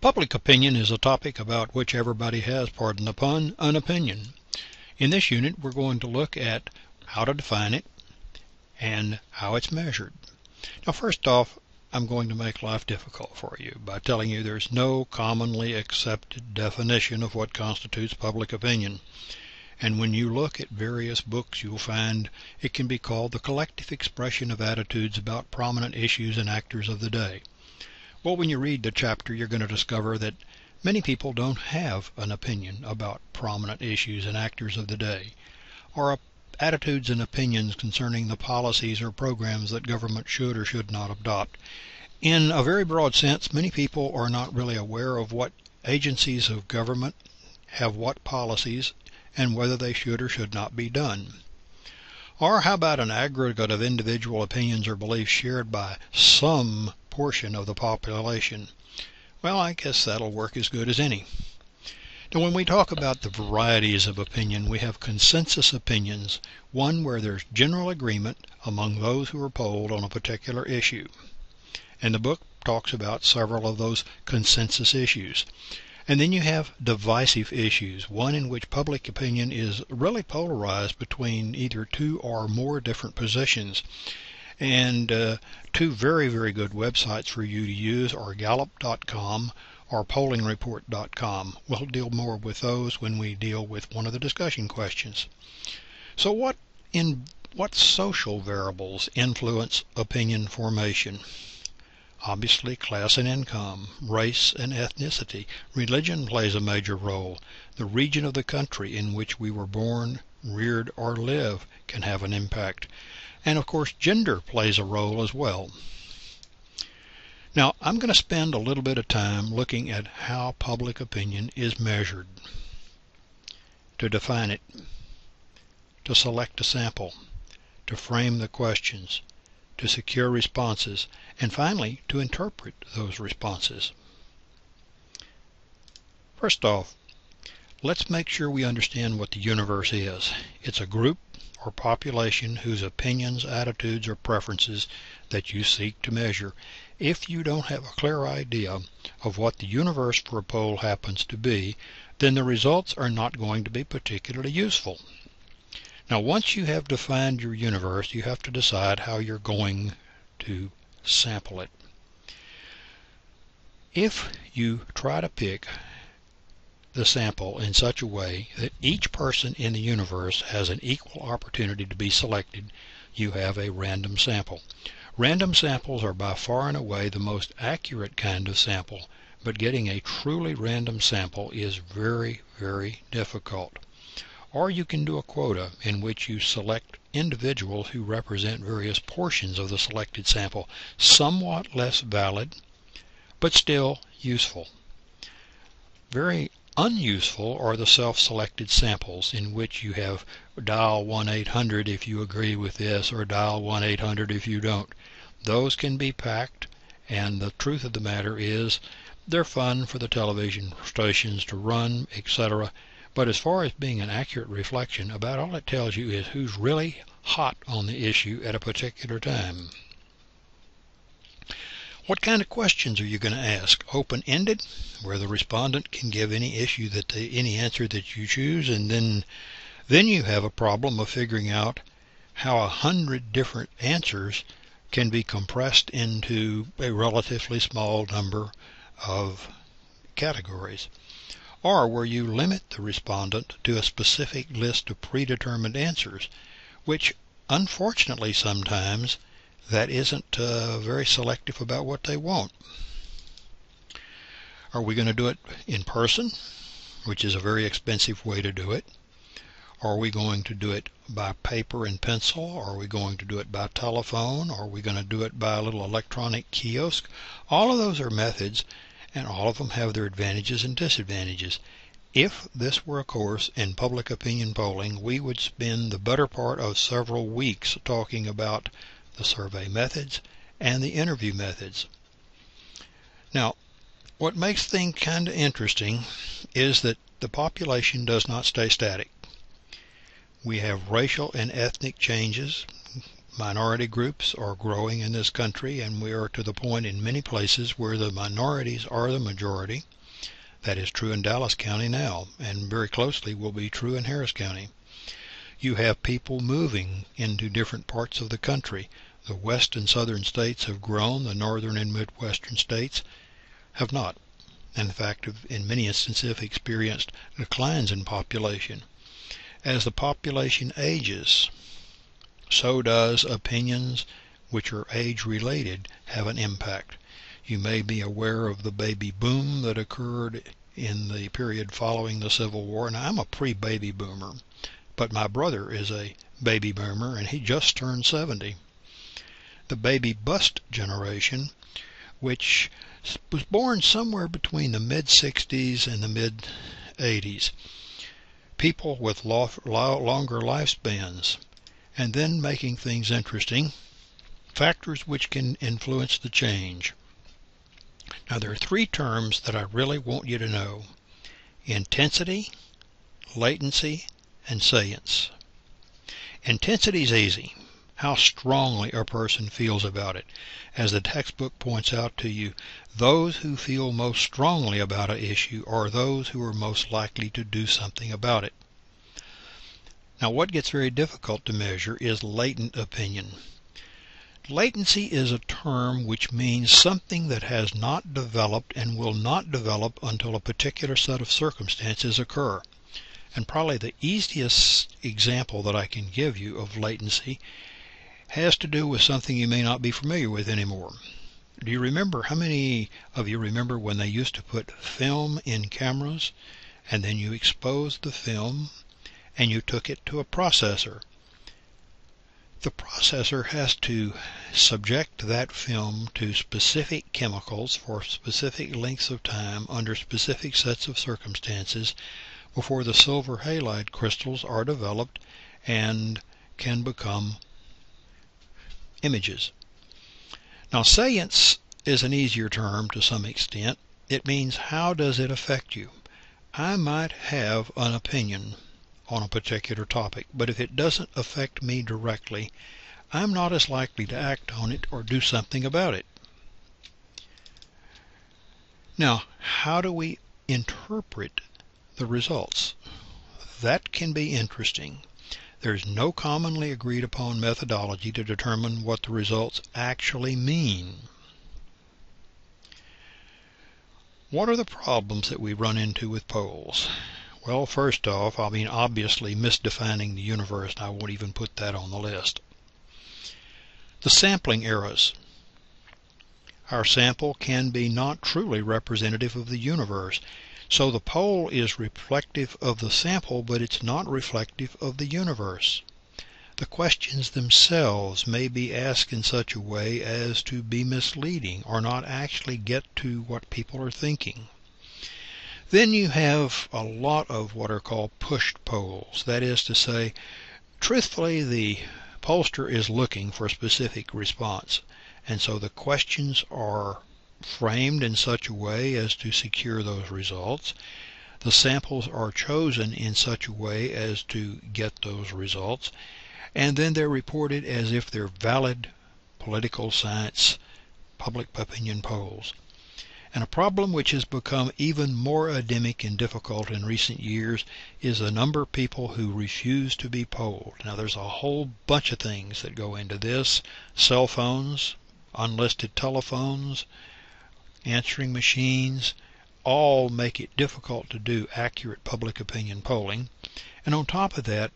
Public opinion is a topic about which everybody has, pardon the pun, an opinion. In this unit we're going to look at how to define it and how it's measured. Now first off, I'm going to make life difficult for you by telling you there's no commonly accepted definition of what constitutes public opinion. And when you look at various books, you'll find it can be called the collective expression of attitudes about prominent issues and actors of the day. Well, when you read the chapter, you're going to discover that many people don't have an opinion about prominent issues and actors of the day, or attitudes and opinions concerning the policies or programs that government should or should not adopt. In a very broad sense, many people are not really aware of what agencies of government have what policies and whether they should or should not be done. Or how about an aggregate of individual opinions or beliefs shared by some portion of the population? Well, I guess that'll work as good as any. Now, when we talk about the varieties of opinion, we have consensus opinions, one where there's general agreement among those who are polled on a particular issue. And the book talks about several of those consensus issues. And then you have divisive issues, one in which public opinion is really polarized between either two or more different positions. And two very, very good websites for you to use are Gallup.com or PollingReport.com. We'll deal more with those when we deal with one of the discussion questions. So what social variables influence opinion formation? Obviously, class and income, race and ethnicity. Religion plays a major role. The region of the country in which we were born, reared, or live can have an impact. And of course, gender plays a role as well. Now, I'm going to spend a little bit of time looking at how public opinion is measured, to define it, to select a sample, to frame the questions, to secure responses, and finally to interpret those responses. First off, let's make sure we understand what the universe is. It's a group or population whose opinions, attitudes, or preferences that you seek to measure. If you don't have a clear idea of what the universe for a poll happens to be, then the results are not going to be particularly useful. Now, once you have defined your universe, you have to decide how you're going to sample it. If you try to pick the sample in such a way that each person in the universe has an equal opportunity to be selected, you have a random sample. Random samples are by far and away the most accurate kind of sample, but getting a truly random sample is very, very difficult. Or you can do a quota in which you select individuals who represent various portions of the selected sample, somewhat less valid, but still useful. Very unuseful are the self-selected samples in which you have dial 1-800 if you agree with this or dial 1-800 if you don't. Those can be packed, and the truth of the matter is they're fun for the television stations to run, etc. But as far as being an accurate reflection, about all it tells you is who's really hot on the issue at a particular time. What kind of questions are you going to ask? Open-ended, where the respondent can give any any answer that you choose, and then you have a problem of figuring out how 100 different answers can be compressed into a relatively small number of categories. Or where you limit the respondent to a specific list of predetermined answers, which unfortunately sometimes that isn't very selective about what they want. Are we going to do it in person, which is a very expensive way to do it? Are we going to do it by paper and pencil? Are we going to do it by telephone? Are we going to do it by a little electronic kiosk? All of those are methods, and all of them have their advantages and disadvantages. If this were a course in public opinion polling, we would spend the better part of several weeks talking about the survey methods and the interview methods. Now, what makes things kind of interesting is that the population does not stay static. We have racial and ethnic changes, minority groups are growing in this country, and we are to the point in many places where the minorities are the majority. That is true in Dallas County now, and very closely will be true in Harris County. You have people moving into different parts of the country. The west and southern states have grown, the northern and midwestern states have not. And in fact, in many instances, have experienced declines in population. As the population ages, so does opinions which are age-related have an impact. You may be aware of the baby boom that occurred in the period following the Civil War. Now, I'm a pre-baby boomer, but my brother is a baby boomer, and he just turned 70. The baby bust generation, which was born somewhere between the mid-60s and the mid-80s. People with longer lifespans. And then, making things interesting, factors which can influence the change. Now, there are three terms that I really want you to know: intensity, latency, and salience. Intensity is easy. How strongly a person feels about it. As the textbook points out to you, those who feel most strongly about an issue are those who are most likely to do something about it. Now, what gets very difficult to measure is latent opinion. Latency is a term which means something that has not developed and will not develop until a particular set of circumstances occur. And probably the easiest example that I can give you of latency has to do with something you may not be familiar with anymore. Do you remember, how many of you remember when they used to put film in cameras, and then you exposed the film and you took it to a processor? The processor has to subject that film to specific chemicals for specific lengths of time under specific sets of circumstances before the silver halide crystals are developed and can become images. Now, salience is an easier term to some extent. It means, how does it affect you? I might have an opinion on a particular topic, but if it doesn't affect me directly, I'm not as likely to act on it or do something about it. Now, how do we interpret the results? That can be interesting. There's no commonly agreed upon methodology to determine what the results actually mean. What are the problems that we run into with polls? Well, first off, obviously misdefining the universe, and I won't even put that on the list. The sampling errors. Our sample can be not truly representative of the universe. So the poll is reflective of the sample, but it's not reflective of the universe. The questions themselves may be asked in such a way as to be misleading or not actually get to what people are thinking. Then you have a lot of what are called pushed polls. That is to say, truthfully, the pollster is looking for a specific response, and so the questions are framed in such a way as to secure those results. The samples are chosen in such a way as to get those results, and then they're reported as if they're valid political science public opinion polls. And a problem which has become even more endemic and difficult in recent years is the number of people who refuse to be polled. Now, there's a whole bunch of things that go into this: cell phones, unlisted telephones, answering machines, all make it difficult to do accurate public opinion polling. And on top of that,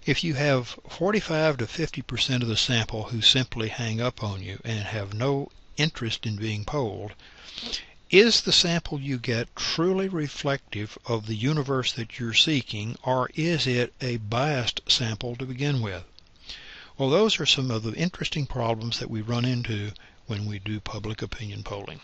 if you have 45 to 50% of the sample who simply hang up on you and have no interest in being polled, is the sample you get truly reflective of the universe that you're seeking, or is it a biased sample to begin with? Well, those are some of the interesting problems that we run into when we do public opinion polling.